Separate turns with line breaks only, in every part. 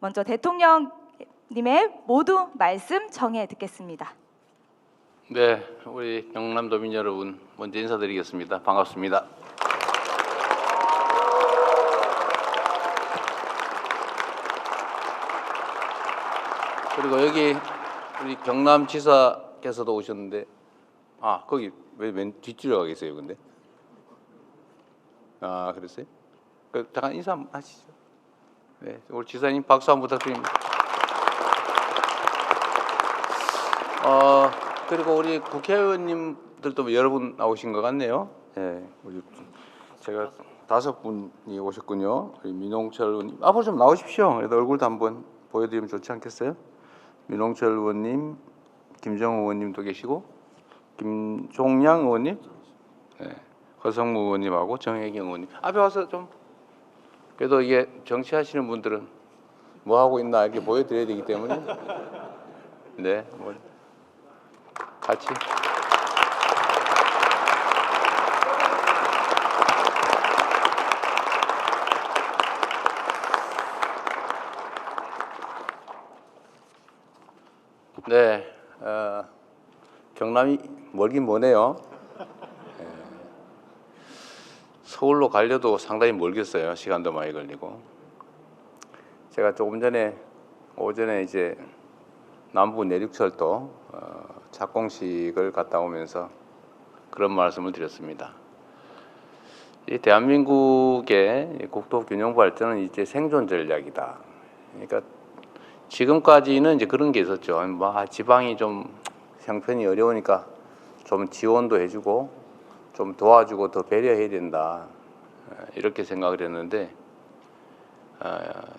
먼저 대통령님의 모두 말씀 정해 듣겠습니다.
네, 우리 경남도민 여러분 먼저 인사드리겠습니다. 반갑습니다. 그리고 여기 우리 경남지사께서도 오셨는데, 거기 왜 뒷줄에 가 계세요, 근데? 그랬어요? 잠깐 인사 한번 하시죠. 네, 우리 지사님 박수 한번 부탁드립니다. 그리고 우리 국회의원님들도 여러 분 나오신 것 같네요. 네, 제가 5분이 오셨군요. 우리 민홍철 의원님, 앞으로 좀 나오십시오. 그래도 얼굴도 한번 보여드리면 좋지 않겠어요? 민홍철 의원님, 김정우 의원님도 계시고, 김종양 의원님, 네, 허성무 의원님하고 정혜경 의원님. 앞에 와서 좀, 그래도 이게 정치하시는 분들은 뭐 하고 있나 이렇게 보여드려야 되기 때문에, 네, 뭐 같이. 네, 경남이 멀긴 머네요. 서울로 가려도 상당히 멀겠어요. 시간도 많이 걸리고. 제가 조금 전에 오전에 이제 남부 내륙철도 착공식을 갔다 오면서 그런 말씀을 드렸습니다. 이 대한민국의 국토 균형 발전은 이제 생존 전략이다. 그러니까 지금까지는 이제 그런 게 있었죠. 지방이 좀 형편이 어려우니까 좀 지원도 해주고 좀 도와주고 더 배려해야 된다. 이렇게 생각을 했는데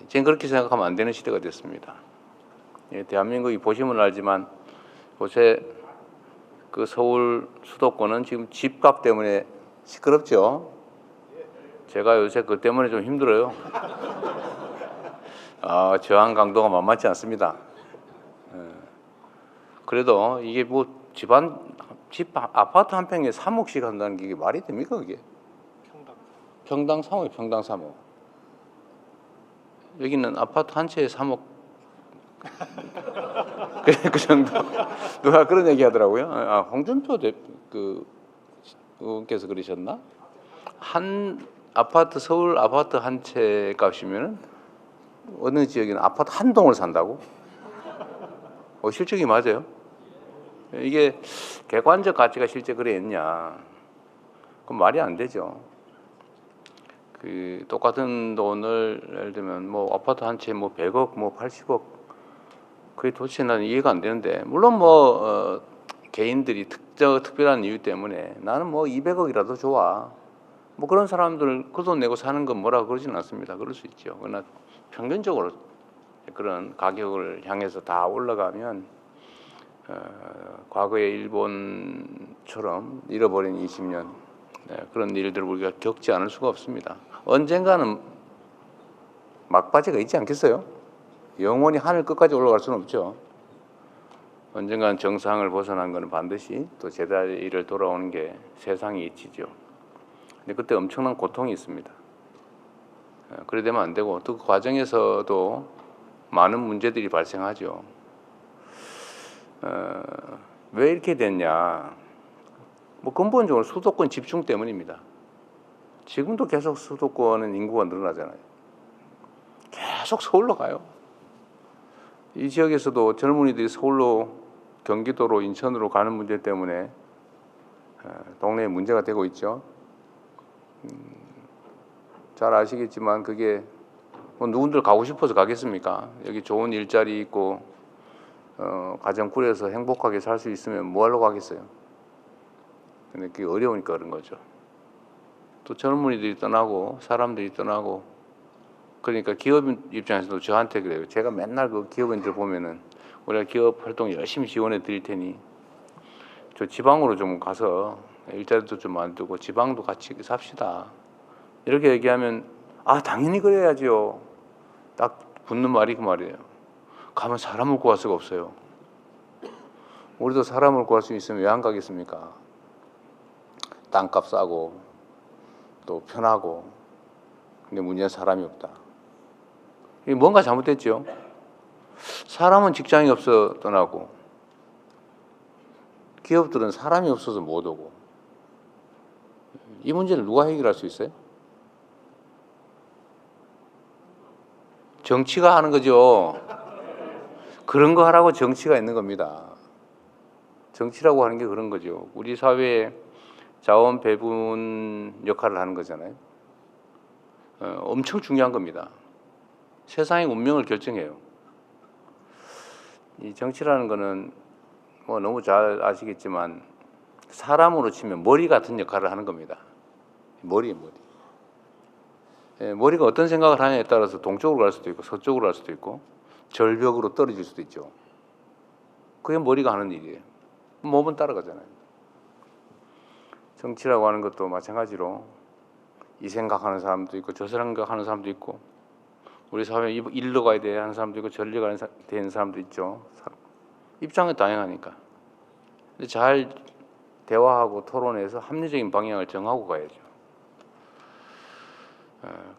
이제는 그렇게 생각하면 안 되는 시대가 됐습니다. 대한민국이 보시면 알지만 요새 그 서울 수도권은 지금 집값 때문에 시끄럽죠. 제가 요새 그 때문에 좀 힘들어요. 저항 강도가 만만치 않습니다. 그래도 이게 뭐 아파트 한 평에 3억씩 한다는 게 이게 말이 됩니까, 그게? 평당 3억, 평당 3억. 여기는 아파트 한 채에 3억. 그 정도. 누가 그런 얘기 하더라고요. 홍준표 의원께서 그러셨나? 한 아파트, 서울 아파트 한 채 값이면은 어느 지역에는 아파트 한 동을 산다고? 실적이 맞아요. 이게 객관적 가치가 실제 그래 있냐? 그럼 말이 안 되죠. 그 똑같은 돈을 예를 들면 뭐 아파트 한 채 뭐 100억, 뭐 80억, 그게 도대체 나는 이해가 안 되는데, 물론 개인들이 특별한 이유 때문에 나는 뭐 200억이라도 좋아, 뭐 그런 사람들 그 돈 내고 사는 건 뭐라고 그러지는 않습니다. 그럴 수 있죠. 그러나 평균적으로 그런 가격을 향해서 다 올라가면 과거의 일본처럼 잃어버린 20년 그런 일들을 우리가 겪지 않을 수가 없습니다. 언젠가는 막바지가 있지 않겠어요? 영원히 하늘 끝까지 올라갈 수는 없죠. 언젠가는 정상을 벗어난 것은 반드시 또 제자리를 돌아오는 게 세상의 이치죠. 근데 그때 엄청난 고통이 있습니다. 그래 되면 안 되고, 또 그 과정에서도 많은 문제들이 발생하죠. 왜 이렇게 됐냐? 뭐 근본적으로 수도권 집중 때문입니다. 지금도 계속 수도권은 인구가 늘어나잖아요. 계속 서울로 가요. 이 지역에서도 젊은이들이 서울로, 경기도로, 인천으로 가는 문제 때문에 동네에 문제가 되고 있죠. 잘 아시겠지만 그게 뭐 누군들 가고 싶어서 가겠습니까? 여기 좋은 일자리 있고 가정 꾸려서 행복하게 살 수 있으면 뭐하러 가겠어요? 근데 그게 어려우니까 그런 거죠. 또 젊은이들이 떠나고 사람들이 떠나고, 그러니까 기업 입장에서도 저한테 그래요. 제가 맨날 그 기업인들 보면은 우리가 기업 활동 열심히 지원해 드릴 테니 저 지방으로 좀 가서 일자리도 좀 만들고 지방도 같이 삽시다, 이렇게 얘기하면 당연히 그래야지요. 딱 붙는 말이 그 말이에요. 가면 사람을 구할 수가 없어요. 우리도 사람을 구할 수 있으면 왜 안 가겠습니까? 땅값 싸고 또 편하고. 근데 문제는 사람이 없다. 이게 뭔가 잘못됐죠. 사람은 직장이 없어 떠나고 기업들은 사람이 없어서 못 오고 이 문제를 누가 해결할 수 있어요? 정치가 하는 거죠. 그런 거 하라고 정치가 있는 겁니다. 정치라고 하는 게 그런 거죠. 우리 사회에 자원 배분 역할을 하는 거잖아요. 엄청 중요한 겁니다. 세상의 운명을 결정해요. 이 정치라는 거는 뭐 너무 잘 아시겠지만 사람으로 치면 머리 같은 역할을 하는 겁니다. 머리. 머리가 어떤 생각을 하냐에 따라서 동쪽으로 갈 수도 있고 서쪽으로 갈 수도 있고 절벽으로 떨어질 수도 있죠. 그게 머리가 하는 일이에요. 몸은 따라가잖아요. 정치라고 하는 것도 마찬가지로 이 생각하는 사람도 있고 저 생각하는 사람도 있고 우리 사회에 일로 가야 돼 하는 사람도 있고 저리로 가야 되는 사람도 있죠. 입장이 다양하니까. 근데 잘 대화하고 토론해서 합리적인 방향을 정하고 가야죠.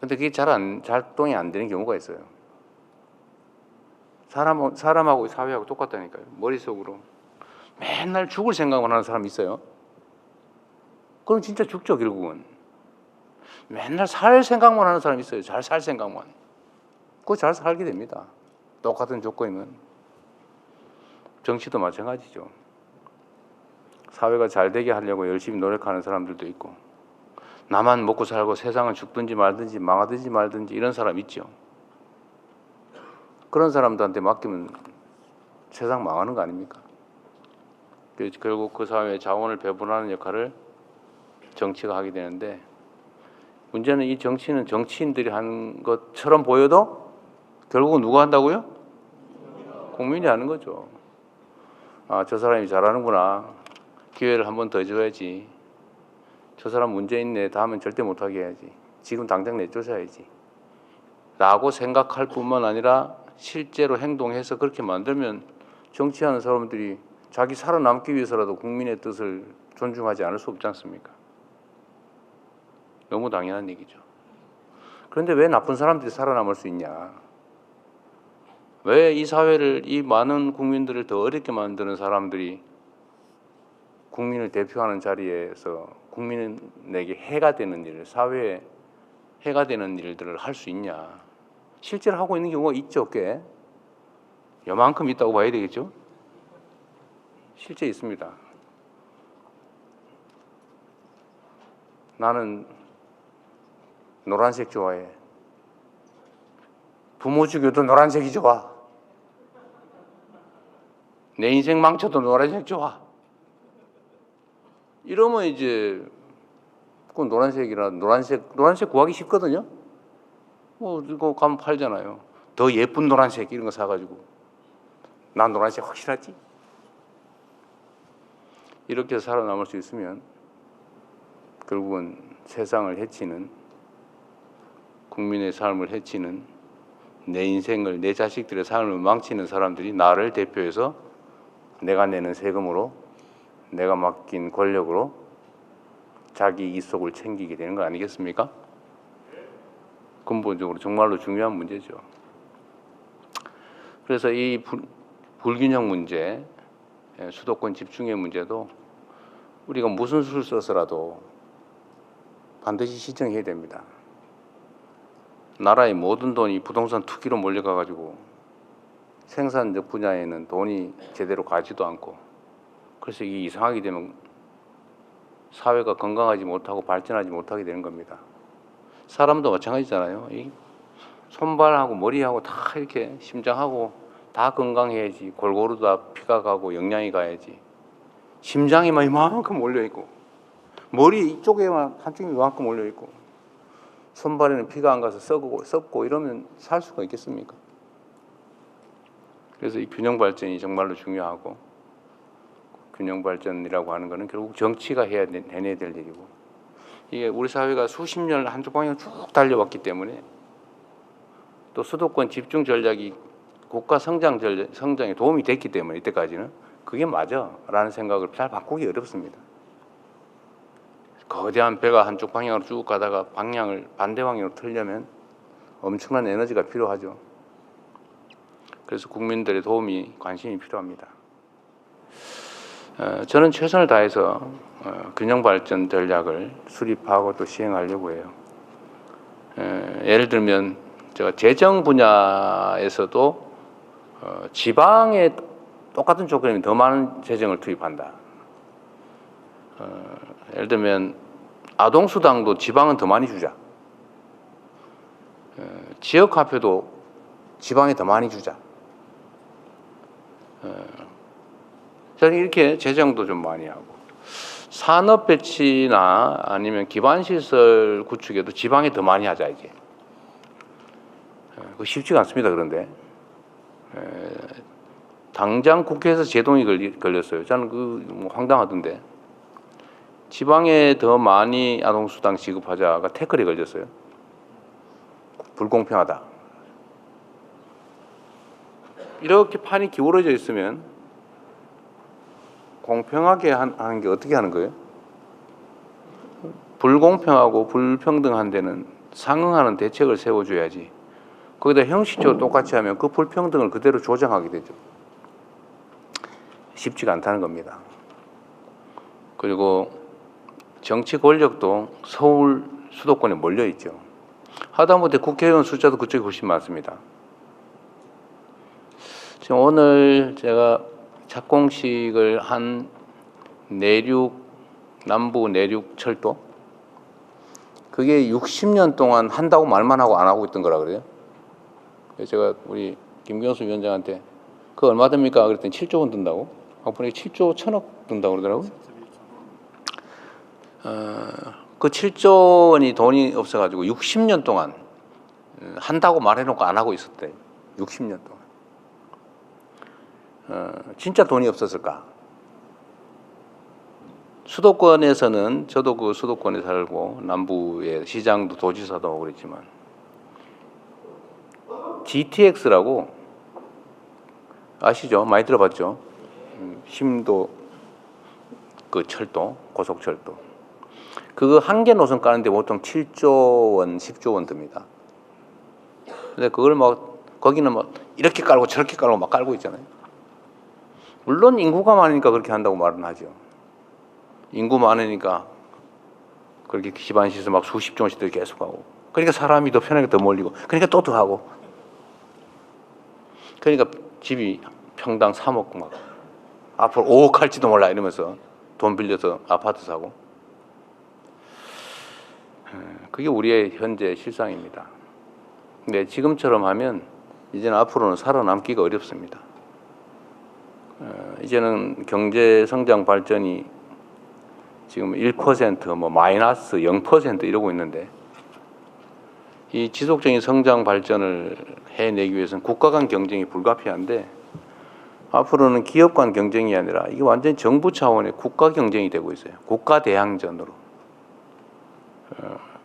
근데 그게 작동이 안 되는 경우가 있어요. 사람하고 사회하고 똑같다니까요. 머릿속으로 맨날 죽을 생각만 하는 사람이 있어요. 그럼 진짜 죽죠, 결국은. 맨날 살 생각만 하는 사람이 있어요. 잘 살 생각만. 그거 잘 살게 됩니다. 똑같은 조건이면. 정치도 마찬가지죠. 사회가 잘 되게 하려고 열심히 노력하는 사람들도 있고 나만 먹고 살고 세상은 죽든지 말든지 망하든지 말든지 이런 사람 있죠. 그런 사람들한테 맡기면 세상 망하는 거 아닙니까? 결국 그 사회의 자원을 배분하는 역할을 정치가 하게 되는데 문제는 이 정치는 정치인들이 하는 것처럼 보여도 결국은 누가 한다고요? 국민이 하는 거죠. 아, 저 사람이 잘하는구나. 기회를 한 번 더 줘야지. 저 사람 문제 있네. 다음엔 절대 못하게 해야지. 지금 당장 내쫓아야지. 라고 생각할 뿐만 아니라 실제로 행동해서 그렇게 만들면 정치하는 사람들이 자기 살아남기 위해서라도 국민의 뜻을 존중하지 않을 수 없지 않습니까? 너무 당연한 얘기죠. 그런데 왜 나쁜 사람들이 살아남을 수 있냐? 왜 이 사회를, 이 많은 국민들을 더 어렵게 만드는 사람들이 국민을 대표하는 자리에서 국민에게 해가 되는 일, 사회에 해가 되는 일들을 할 수 있냐? 실제로 하고 있는 경우가 있죠, 꽤. 요만큼 있다고 봐야 되겠죠? 실제 있습니다. 나는 노란색 좋아해. 부모 죽여도 노란색이 좋아. 내 인생 망쳐도 노란색 좋아. 이러면 이제 그건 노란색 구하기 쉽거든요. 이거 가면 팔잖아요. 더 예쁜 노란색 이런 거 사가지고 난 노란색 확실하지? 이렇게 살아남을 수 있으면 결국은 세상을 해치는 국민의 삶을 해치는 내 인생을 내 자식들의 삶을 망치는 사람들이 나를 대표해서 내가 내는 세금으로 내가 맡긴 권력으로 자기 이속을 챙기게 되는 거 아니겠습니까? 근본적으로 정말로 중요한 문제죠. 그래서 이 불균형 문제, 수도권 집중의 문제도 우리가 무슨 수를 써서라도 반드시 시정해야 됩니다. 나라의 모든 돈이 부동산 투기로 몰려가가지고 생산적 분야에는 돈이 제대로 가지도 않고 그래서 이게 이상하게 되면 사회가 건강하지 못하고 발전하지 못하게 되는 겁니다. 사람도 마찬가지잖아요. 이 손발하고 머리하고 다 이렇게 심장하고 다 건강해야지 골고루 다 피가 가고 영양이 가야지 심장에만 이만큼 몰려있고 머리 이쪽에만 한쪽이 이만큼 몰려있고 손발에는 피가 안 가서 썩고 이러면 살 수가 있겠습니까? 그래서 이 균형 발전이 정말로 중요하고 균형 발전이라고 하는 것은 결국 정치가 해내야 될 일이고 이게 우리 사회가 수십 년 한쪽 방향을 쭉 달려왔기 때문에 또 수도권 집중 전략이 국가 성장에 도움이 됐기 때문에 이때까지는 그게 맞아라는 생각을 잘 바꾸기 어렵습니다. 거대한 배가 한쪽 방향으로 쭉 가다가 방향을 반대 방향으로 틀려면 엄청난 에너지가 필요하죠. 그래서 국민들의 도움이 관심이 필요합니다. 저는 최선을 다해서 균형 발전 전략을 수립하고 또 시행하려고 해요. 예를 들면 제가 재정 분야에서도 지방에 똑같은 조건이면 더 많은 재정을 투입한다. 예를 들면 아동수당도 지방은 더 많이 주자. 지역화폐도 지방에 더 많이 주자. 저는 이렇게 재정도 좀 많이 하고 산업 배치나 아니면 기반시설 구축에도 지방에 더 많이 하자 이게. 그거 쉽지가 않습니다. 그런데 당장 국회에서 제동이 걸렸어요. 저는 뭐 황당하던데 지방에 더 많이 아동수당 지급하자가 태클이 걸렸어요. 불공평하다. 이렇게 판이 기울어져 있으면 공평하게 하는 게 어떻게 하는 거예요? 불공평하고 불평등한 데는 상응하는 대책을 세워줘야지. 거기다 형식적으로 똑같이 하면 그 불평등을 그대로 조장하게 되죠. 쉽지가 않다는 겁니다. 그리고 정치 권력도 서울 수도권에 몰려 있죠. 하다못해 국회의원 숫자도 그쪽이 훨씬 많습니다. 지금 오늘 제가 착공식을 한 남부 내륙 철도 그게 60년 동안 한다고 말만 하고 안 하고 있던 거라 그래요. 그래서 제가 우리 김경수 위원장한테 그거 얼마 됩니까? 그랬더니 7조 원 든다고. 보니까 7조 1천억 든다고 그러더라고요. 그 7조 원이 돈이 없어가지고 60년 동안 한다고 말해놓고 안 하고 있었대. 60년 동안. 진짜 돈이 없었을까? 수도권에서는 저도 그 수도권에 살고 남부의 시장도 도지사도 하고 그랬지만 GTX라고 아시죠? 많이 들어봤죠? 심도 그 철도, 고속철도. 그거 한 개 노선 까는데 보통 7조 원, 10조 원 듭니다. 근데 그걸 막 거기는 막 이렇게 깔고 저렇게 깔고 막 깔고 있잖아요. 물론 인구가 많으니까 그렇게 한다고 말은 하죠. 인구 많으니까 그렇게 기반시설 막 수십 종씩 계속 하고. 그러니까 사람이 더 편하게 더 몰리고. 그러니까 또 더 하고. 그러니까 집이 평당 3억 막 앞으로 5억 할지도 몰라 이러면서 돈 빌려서 아파트 사고. 그게 우리의 현재 실상입니다. 근데 지금처럼 하면 이제는 앞으로는 살아남기가 어렵습니다. 이제는 경제 성장 발전이 지금 1%, 뭐 마이너스 0% 이러고 있는데 이 지속적인 성장 발전을 해내기 위해서는 국가 간 경쟁이 불가피한데 앞으로는 기업 간 경쟁이 아니라 이게 완전히 정부 차원의 국가 경쟁이 되고 있어요. 국가 대항전으로.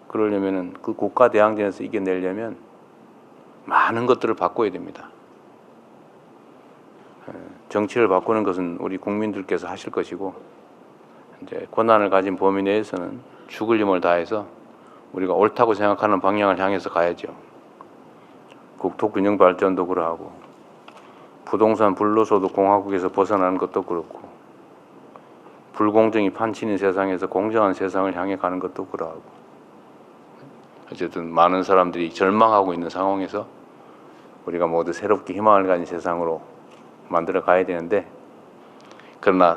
그러려면은 그 국가 대항전에서 이겨내려면 많은 것들을 바꿔야 됩니다. 정치를 바꾸는 것은 우리 국민들께서 하실 것이고 이제 권한을 가진 범위 내에서는 죽을 힘을 다해서 우리가 옳다고 생각하는 방향을 향해서 가야죠. 국토균형 발전도 그러하고 부동산 불로소득 공화국에서 벗어나는 것도 그렇고 불공정이 판치는 세상에서 공정한 세상을 향해 가는 것도 그러하고 어쨌든 많은 사람들이 절망하고 있는 상황에서 우리가 모두 새롭게 희망을 가진 세상으로 만들어 가야 되는데 그러나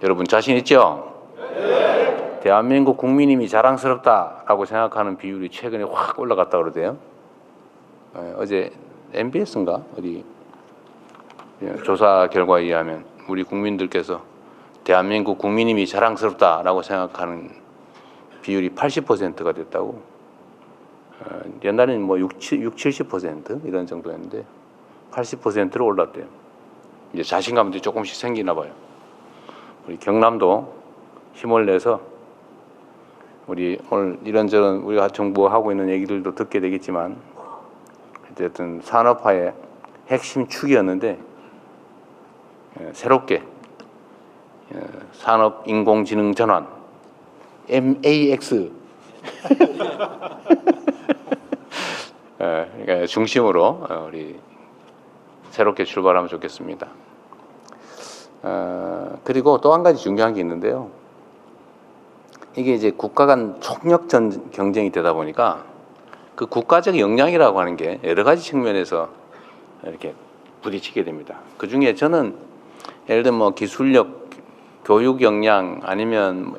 여러분 자신 있죠? 네. 대한민국 국민님이 자랑스럽다라고 생각하는 비율이 최근에 확 올라갔다 그러대요. 어제 MBS인가 어디 조사 결과에 의하면 우리 국민들께서 대한민국 국민님이 자랑스럽다라고 생각하는 비율이 80%가 됐다고. 옛날에는 뭐 70% 이런 정도였는데 80%로 올랐대요. 이제 자신감도 조금씩 생기나 봐요. 우리 경남도 힘을 내서 우리 오늘 이런저런 우리가 정부가 하고 있는 얘기들도 듣게 되겠지만 어쨌든 산업화의 핵심 축이었는데 새롭게 산업 인공지능 전환 MAX 그러니까 중심으로 우리 새롭게 출발하면 좋겠습니다. 그리고 또 한 가지 중요한 게 있는데요. 이게 이제 국가 간 총력 경쟁이 되다 보니까 그 국가적 역량이라고 하는 게 여러 가지 측면에서 이렇게 부딪히게 됩니다. 그 중에 저는 예를 들면 뭐 기술력, 교육 역량 아니면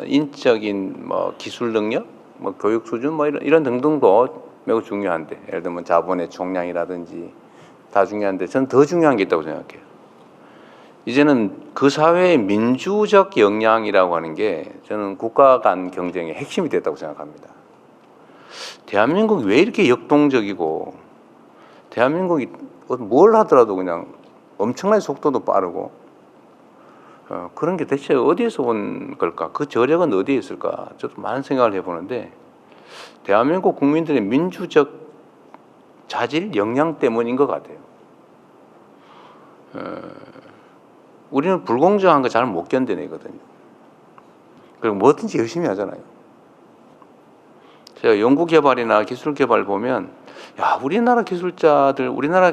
인적인 뭐 기술 능력, 뭐 교육 수준 뭐 이런 등등도 매우 중요한데, 예를 들면 자본의 총량이라든지 다 중요한데 저는 더 중요한 게 있다고 생각해요. 이제는 그 사회의 민주적 역량이라고 하는 게 저는 국가 간 경쟁의 핵심이 됐다고 생각합니다. 대한민국이 왜 이렇게 역동적이고, 대한민국이 뭘 하더라도 그냥 엄청나게 속도도 빠르고, 그런 게 대체 어디에서 온 걸까? 그 저력은 어디에 있을까? 저도 많은 생각을 해보는데, 대한민국 국민들의 민주적 자질, 역량 때문인 것 같아요. 우리는 불공정한 거 잘 못 견뎌내거든요. 그리고 뭐든지 열심히 하잖아요. 제가 연구개발이나 기술개발 보면, 야, 우리나라 기술자들, 우리나라